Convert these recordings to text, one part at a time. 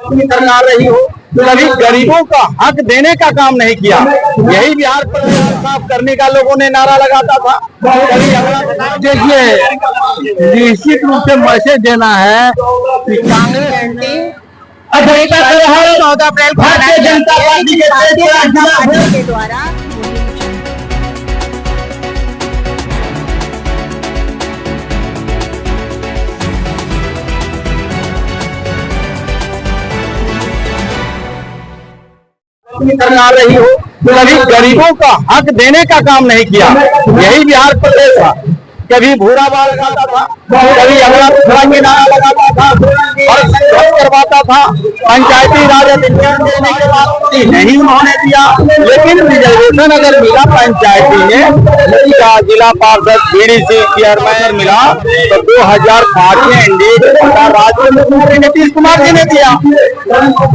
सरकार रही हो, कभी गरीबों का हक देने का काम नहीं किया। यही बिहार पर साफ करने का लोगों ने नारा लगाता था। देखिए, निश्चित रूप से मैसेज देना है कि कांग्रेस 14 अप्रैल को भारतीय जनता पार्टी के द्वारा सरकार रही हो, कभी गरीबों का हक देने का काम नहीं किया। यही बिहार प्रदेश था। कभी भूरा बाल लगाता था, कभी अगला पिछड़ा के नारा लगाता था और संघर्ष करवाता था। पंचायती राज अधिनियम देने के बाद नहीं उन्होंने दिया, लेकिन रिजर्वेशन अगर मिला पंचायती में जिला पार्षद बीडीसी चेयरमैन मिला तो 2005 में एनडीए के सरकार राज्य मुख्यमंत्री नीतीश कुमार जी ने दिया,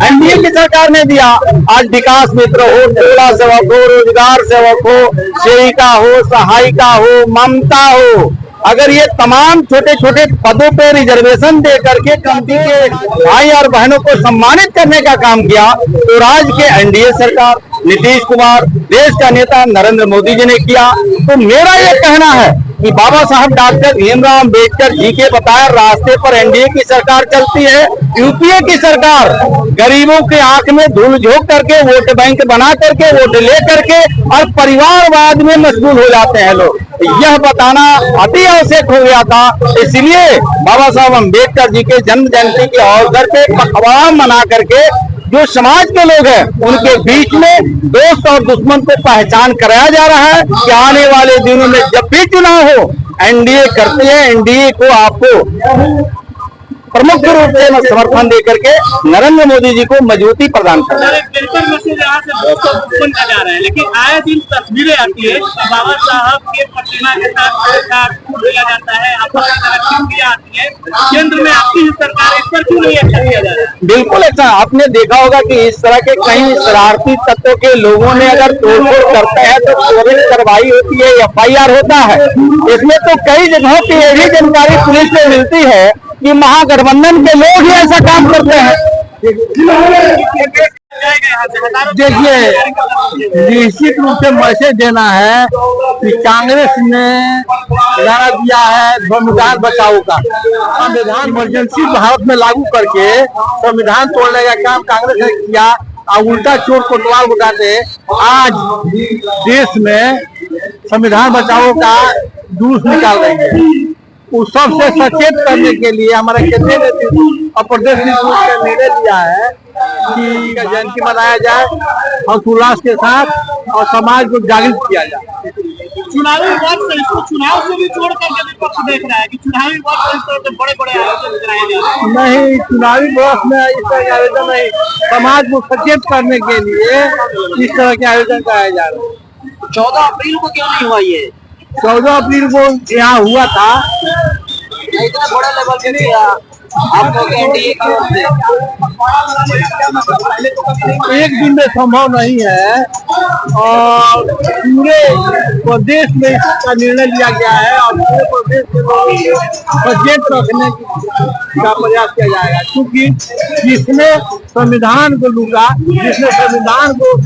एनडीए की सरकार ने दिया। आज विकास मित्र हो, टोला सेवक हो, रोजगार सेवक हो, सेविका हो, सहायिका हो, ममता हो, अगर ये तमाम छोटे छोटे पदों पे रिजर्वेशन दे करके कंपनी के भाई और बहनों को सम्मानित करने का काम किया तो राज्य के एनडीए सरकार नीतीश कुमार, देश का नेता नरेंद्र मोदी जी ने किया। तो मेरा ये कहना है कि बाबा साहब डॉक्टर भीमराव अम्बेडकर जी के बताए रास्ते पर एनडीए की सरकार चलती है। यूपीए की सरकार गरीबों के आंख में धूल झोंक करके वोट बैंक बना करके वोट ले करके और परिवारवाद में मशगूल हो जाते हैं लोग। यह बताना अति आवश्यक हो गया था। इसलिए बाबा साहब अम्बेडकर जी के जन्म जयंती के अवसर पे पखवाड़ा मना करके जो समाज के लोग हैं उनके बीच में दोस्त और दुश्मन को पहचान कराया जा रहा है कि आने वाले दिनों में जब भी चुनाव हो एनडीए करते हैं, एनडीए को आपको प्रमुख रूप से समर्थन दे करके नरेंद्र मोदी जी को मजबूती प्रदान कर रहे हैं। लेकिन आए दिन तस्वीरें आती है बाबा साहब के प्रतिमा के साथ दिया जाता है, आती है केंद्र में आपकी सरकार इस पर क्यों नहीं एक्शन लिया जा रहा है? बिल्कुल ऐसा आपने देखा होगा कि इस तरह के कई शरारती तत्वों के लोगों ने अगर तोड़फोड़ करते हैं तो त्वरित कार्रवाई होती है, FIR होता है। इसमें तो कई जगहों की ये भी जानकारी पुलिस से मिलती है कि महागठबंधन के लोग ही ऐसा काम करते हैं। देखिए, निश्चित रूप से मैसेज देना है कि कांग्रेस ने नारा दिया है संविधान बचाओ का। संविधान इमरजेंसी भारत में लागू करके संविधान तोड़ने का काम कांग्रेस ने किया और उल्टा चोर कोतवाल उठाते आज देश में संविधान बचाओ का जुलूस निकाल रहे हैं। उस सबसे सचेत करने के लिए हमारे केंद्रीय नेतृत्व और प्रदेश नेतृत्व ने निर्णय लिया है कि जयंती मनाया जाए और उल्लास के साथ और समाज को जागृत किया जाए। चुनावी वर्ष इसको चुनाव से भी जोड़ करके विपक्ष देख रहा है कि चुनावी वर्ष इस तरह से बड़े बड़े आयोजन कराए जा रहे हैं। नहीं, चुनावी वर्ष में इस तरह के आयोजन नहीं, समाज को सचेत करने के लिए इस तरह के आयोजन कराए जा रहे हैं। 14 अप्रैल को क्यों नहीं हुआ ये? 14 अप्रैल को यहाँ हुआ था, इतना बड़ा लेवल पे किया आपको एनडीए की ओर से। एक दिन में संभव नहीं है और पूरे प्रदेश में इसका निर्णय लिया गया है और पूरे प्रदेश के लोगों को सचेत रखने का प्रयास किया जाएगा, क्योंकि जिसने संविधान को लूटा, जिसने संविधान को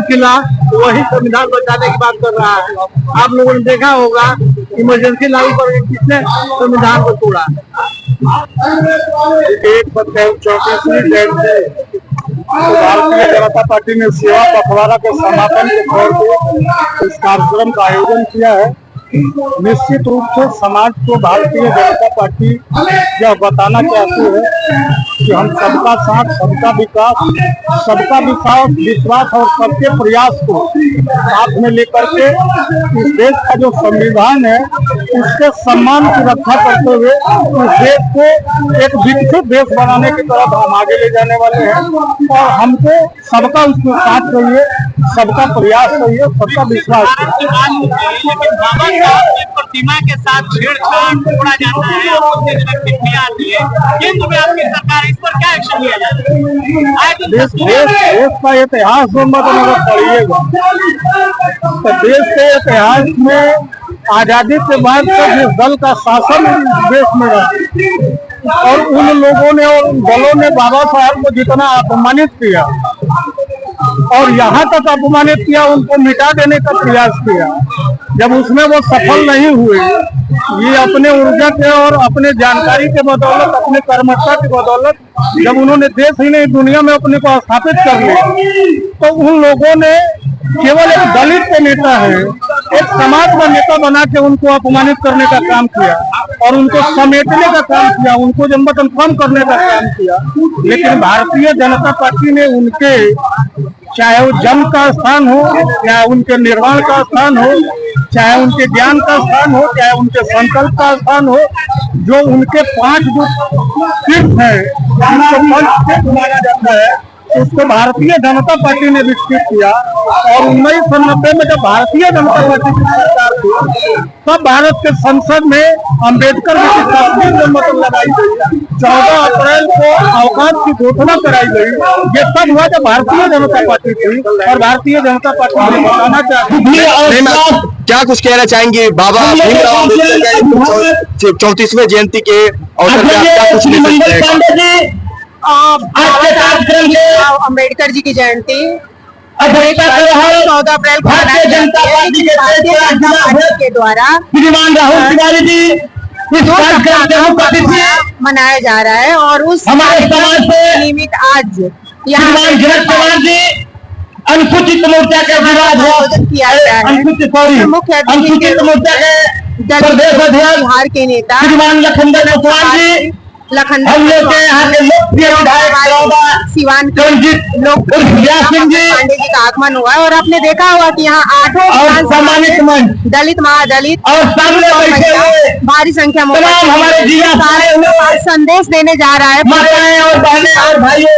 खिला, वही संविधान बचाने की बात कर रहा है। आप लोगों ने देखा होगा इमरजेंसी लागू करके किसने संविधान को तोड़ा। 1/34 डेट से भारतीय जनता पार्टी ने सेवा पखवाड़ा के समापन के तौर पर इस कार्यक्रम का आयोजन किया है। निश्चित रूप से समाज को भारतीय जनता पार्टी यह बताना चाहती है कि हम सबका साथ, सबका विश्वास और सबके प्रयास को साथ में लेकर के इस देश का जो संविधान है उसके सम्मान की रक्षा करते हुए इस देश को एक विकसित देश बनाने की तरफ हम आगे ले जाने वाले हैं और हमको सबका उसमें साथ चाहिए, सबका प्रयास चाहिए, सबका विश्वास चाहिए। प्रतिमा के साथ छेड़छाड़ छोड़ा जाता है और आती है, केंद्र में आपकी सरकार इस पर क्या एक्शन लिया जाता है? देश का इतिहास अगर पढ़िएगा तो देश के इतिहास में आजादी के बाद से जिस दल का शासन देश में रहा और उन लोगों ने और उन दलों ने बाबा साहब को जितना अपमानित किया और यहाँ तक अपमानित किया, उनको मिटा देने का प्रयास किया, जब उसमें वो सफल नहीं हुए, ये अपने ऊर्जा के और अपने जानकारी के बदौलत, अपने कर्मठता की बदौलत जब उन्होंने देश ही नहीं दुनिया में अपने को स्थापित कर लिया, तो उन लोगों ने केवल एक दलित के नेता है, एक समाज का नेता बना के उनको अपमानित करने का काम किया और उनको समेटने का काम किया, उनको जनमतन कम करने का काम किया। लेकिन भारतीय जनता पार्टी ने उनके, चाहे वो जन्म का स्थान हो, चाहे उनके निर्माण का स्थान हो, चाहे उनके ज्ञान का स्थान हो, चाहे उनके संकल्प का स्थान हो, जो उनके 5 जो तीर्थ है, जिनको पंच तीर्थ माना जाता है, उसको भारतीय जनता पार्टी ने विकसित किया। और 1990 में जब भारतीय जनता पार्टी की सरकार थी, तब भारत के संसद में अम्बेडकर जी की तस्वीर जन्मतन लगाई गई। 14 अप्रैल को अवकाश की घोषणा कराई गई। ये तब हुआ जब भारतीय जनता पार्टी थी और भारतीय जनता पार्टी ने बताना चाहती थी। क्या कुछ कहना चाहेंगे बाबा भीमराव अम्बेडकर के 34वें जयंती के अवसर पर? क्या कुछ अम्बेडकर जी की जयंती 14 अप्रैल को भारतीय जनता पार्टी के द्वारा श्रीमान राहुल तिवारी जी मनाया जा रहा है और उस हमारे समाज से निमित्त आज यहाँ अनुसूचित मोर्चा के आयोजन किया जा रहा है। मुख्य अनुसूचित मोर्चा के प्रदेश अध्यक्ष बिहार के नेता श्रीमान लखनदर चौहान जी, लखनदर हम लोग के यहाँ के लोकप्रिय विधायक सिवान के सिंह जी पांडे जी का आगमन हुआ है और आपने देखा होगा कि यहाँ 8 सम्मानित मंच दलित, महादलित और सामने बैठे हुए भारी संख्या में तमाम हमारे जिला सारे संदेश देने जा रहा है। माताएं और बहनें और भाइयों,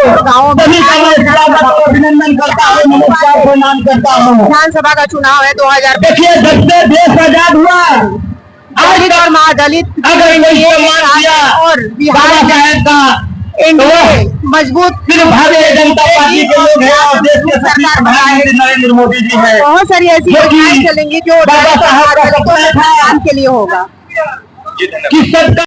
सभी का मैं स्वागत और अभिनंदन करता हूँ, नमस्कार प्रणाम करता हूँ। विधानसभा का चुनाव है 2000। देखिए, जब से देश आजाद हुआ, दलित और महादलित अगर नहीं सम्मान किया और बिहार बाबा साहेब का, मजबूत सिर्फ भारतीय जनता पार्टी के लोग हैं और देश के सरकार प्रधानमंत्री नरेंद्र मोदी जी है। बहुत सारी ऐसी योजनाएं चलेंगी जो बाबा साहब का सपना था के लिए होगा। कि सबका